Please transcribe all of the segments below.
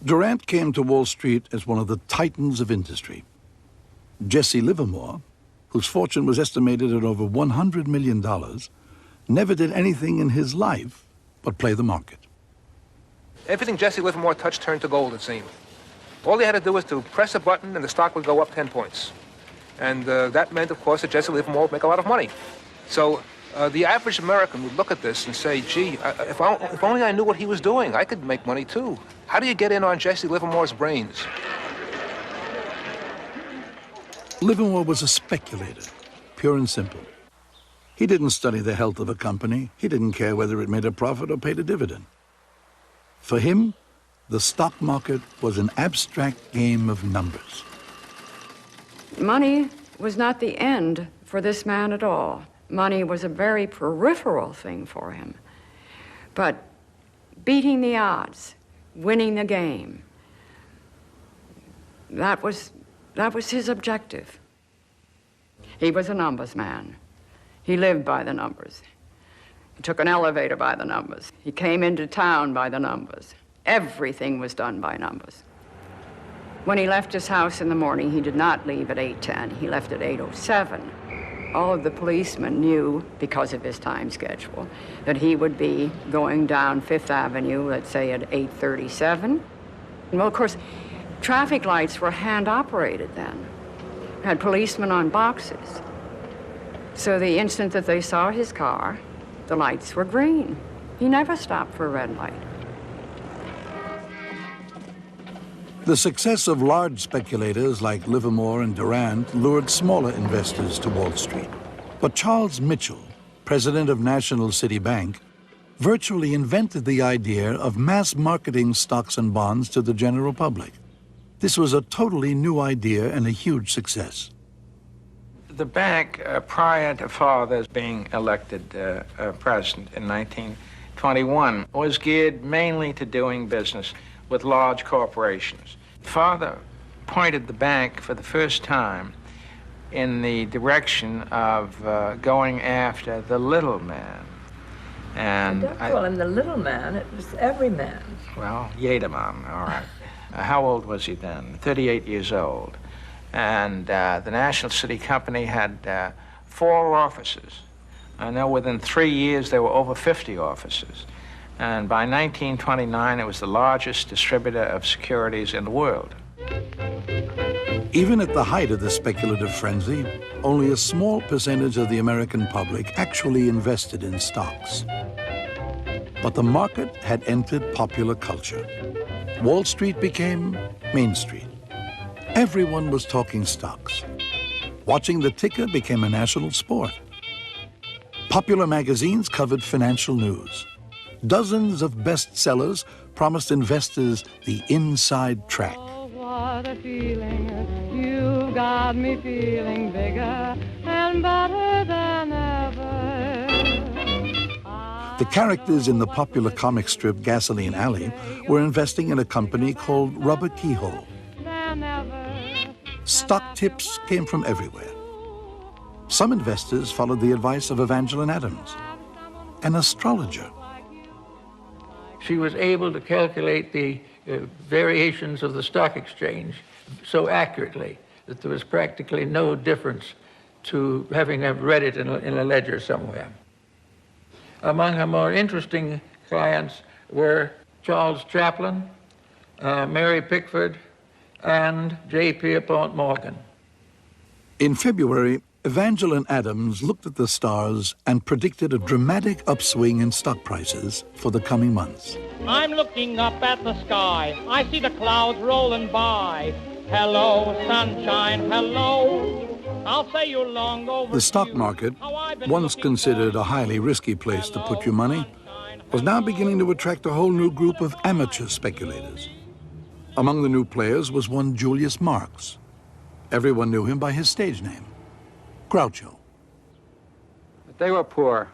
Durant came to Wall Street as one of the titans of industry. Jesse Livermore, whose fortune was estimated at over $100 million, never did anything in his life but play the market. Everything Jesse Livermore touched turned to gold, it seemed. All he had to do was to press a button and the stock would go up 10 points. And that meant, of course, that Jesse Livermore would make a lot of money. So the average American would look at this and say, gee, if only I knew what he was doing, I could make money too. How do you get in on Jesse Livermore's brains? Livermore was a speculator, pure and simple. He didn't study the health of a company. He didn't care whether it made a profit or paid a dividend. For him, the stock market was an abstract game of numbers. Money was not the end for this man at all. Money was a very peripheral thing for him. But beating the odds, winning the game, that was his objective. He was a numbers man. He lived by the numbers. He took an elevator by the numbers. He came into town by the numbers. Everything was done by numbers. When he left his house in the morning, he did not leave at 8:10. He left at 8:07. All of the policemen knew, because of his time schedule, that he would be going down Fifth Avenue, let's say at 8:37. Well, of course, traffic lights were hand-operated then. Had policemen on boxes. So the instant that they saw his car, the lights were green. He never stopped for a red light. The success of large speculators like Livermore and Durant lured smaller investors to Wall Street. But Charles Mitchell, president of National City Bank, virtually invented the idea of mass marketing stocks and bonds to the general public. This was a totally new idea and a huge success. The bank, prior to Father's being elected president in 1921, was geared mainly to doing business with large corporations. Father pointed the bank for the first time in the direction of going after the little man. And don't call him the little man, it was every man. Well, Jedermann, all right. How old was he then? 38 years old. And the National City Company had 4 offices. I know within 3 years there were over 50 offices. And by 1929, it was the largest distributor of securities in the world. Even at the height of the speculative frenzy, only a small percentage of the American public actually invested in stocks. But the market had entered popular culture. Wall Street became Main Street. Everyone was talking stocks. Watching the ticker became a national sport. Popular magazines covered financial news. Dozens of bestsellers promised investors the inside track. Oh, what a feeling. You've got me feeling bigger and better than ever. The characters in the popular comic strip Gasoline Alley were investing in a company called Rubber Keyhole. Stock tips came from everywhere. Some investors followed the advice of Evangeline Adams, an astrologer. She was able to calculate the variations of the stock exchange so accurately that there was practically no difference to having read it in a ledger somewhere. Among her more interesting clients were Charles Chaplin, Mary Pickford, and J. Pierpont Morgan. In February, Evangeline Adams looked at the stars and predicted a dramatic upswing in stock prices for the coming months. I'm looking up at the sky. I see the clouds rolling by. Hello, sunshine, hello. I'll say you long over. The stock market, once considered a highly risky place to put your money, was now beginning to attract a whole new group of amateur speculators. Among the new players was one Julius Marx. Everyone knew him by his stage name, Groucho. But they were poor.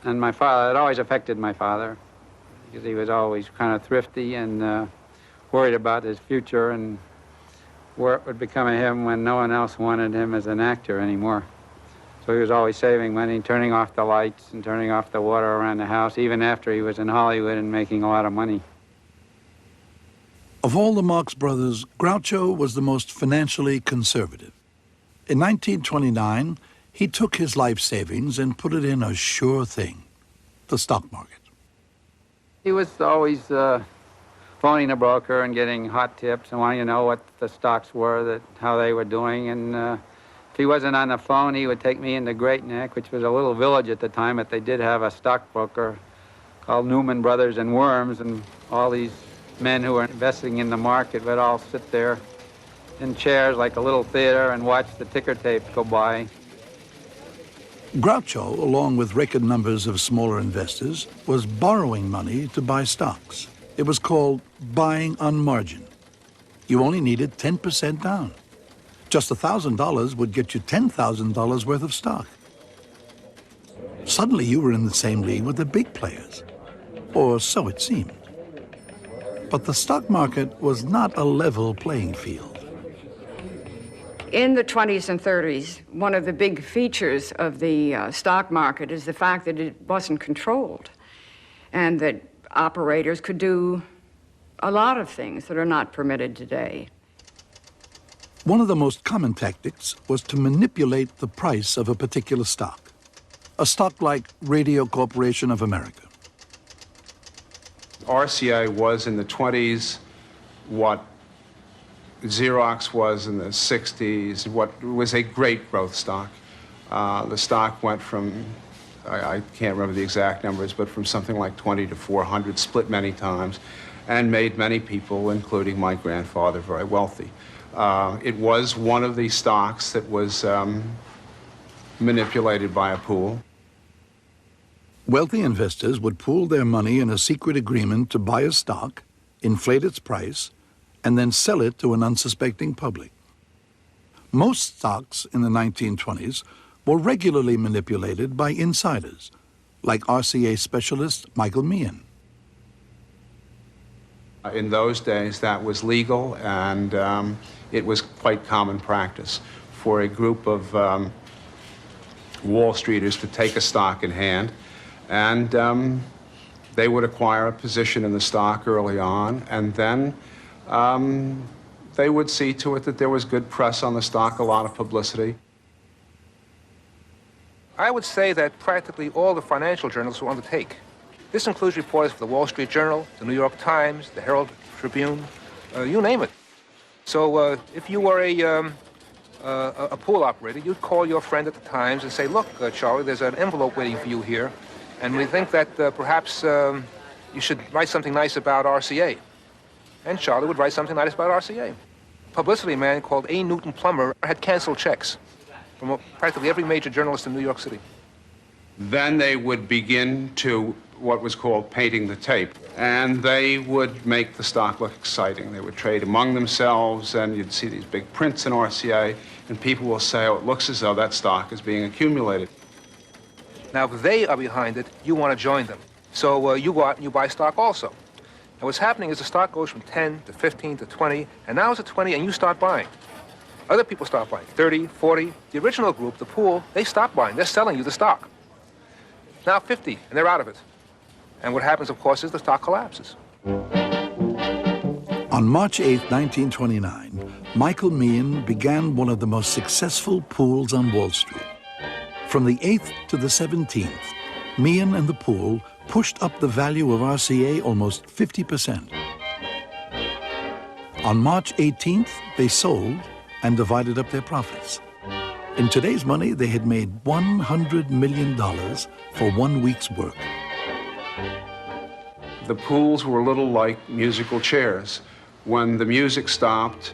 And my father, it always affected my father, because he was always kind of thrifty and worried about his future and what would become of him when no one else wanted him as an actor anymore. So he was always saving money, turning off the lights and turning off the water around the house, even after he was in Hollywood and making a lot of money. all the Marx brothers, Groucho was the most financially conservative. In 1929, he took his life savings and put it in a sure thing, the stock market. He was always phoning a broker and getting hot tips and wanting to know what the stocks were, how they were doing. And if he wasn't on the phone, he would take me into Great Neck, which was a little village at the time, but they did have a stockbroker called Newman Brothers and Worms, and all these men who were investing in the market would all sit there in chairs like a little theater and watch the ticker tape go by. Groucho, along with record numbers of smaller investors, was borrowing money to buy stocks. It was called buying on margin. You only needed 10% down. Just $1,000 would get you $10,000 worth of stock. Suddenly you were in the same league with the big players, or so it seemed. But the stock market was not a level playing field. In the 20s and 30s, one of the big features of the stock market is the fact that it wasn't controlled and that operators could do a lot of things that are not permitted today. One of the most common tactics was to manipulate the price of a particular stock. A stock like Radio Corporation of America. RCA was in the 20s what Xerox was in the 60s, what was a great growth stock. The stock went from, I can't remember the exact numbers, but from something like 20 to 400, split many times, and made many people, including my grandfather, very wealthy. It was one of the stocks that was manipulated by a pool. Wealthy investors would pool their money in a secret agreement to buy a stock, inflate its price, and then sell it to an unsuspecting public. Most stocks in the 1920s were regularly manipulated by insiders, like RCA specialist Michael Meehan. In those days, that was legal, and it was quite common practice for a group of Wall Streeters to take a stock in hand, and they would acquire a position in the stock early on, and then they would see to it that there was good press on the stock, a lot of publicity. I would say that practically all the financial journals were on the take. This includes reporters for the Wall Street Journal, the New York Times, the Herald Tribune, you name it. So if you were a pool operator, you'd call your friend at the Times and say, look, Charlie, there's an envelope waiting for you here, and we think that perhaps you should write something nice about RCA. And Charlie would write something nice about RCA. A publicity man called A. Newton Plummer had canceled checks from practically every major journalist in New York City. Then they would begin to what was called painting the tape, and they would make the stock look exciting. They would trade among themselves, and you'd see these big prints in RCA, and people will say, oh, it looks as though that stock is being accumulated. Now, if they are behind it, you want to join them. So you go out and you buy stock also. And what's happening is the stock goes from 10 to 15 to 20, and now it's at 20, and you start buying. Other people start buying, 30, 40. The original group, the pool, they stop buying. They're selling you the stock. Now 50, and they're out of it. And what happens, of course, is the stock collapses. On March 8, 1929, Michael Meehan began one of the most successful pools on Wall Street. From the 8th to the 17th, Meehan and the pool pushed up the value of RCA almost 50%. On March 18th, they sold and divided up their profits. In today's money, they had made $100 million for 1 week's work. The pools were a little like musical chairs. When the music stopped,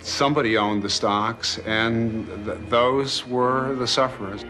somebody owned the stocks, and those were the sufferers.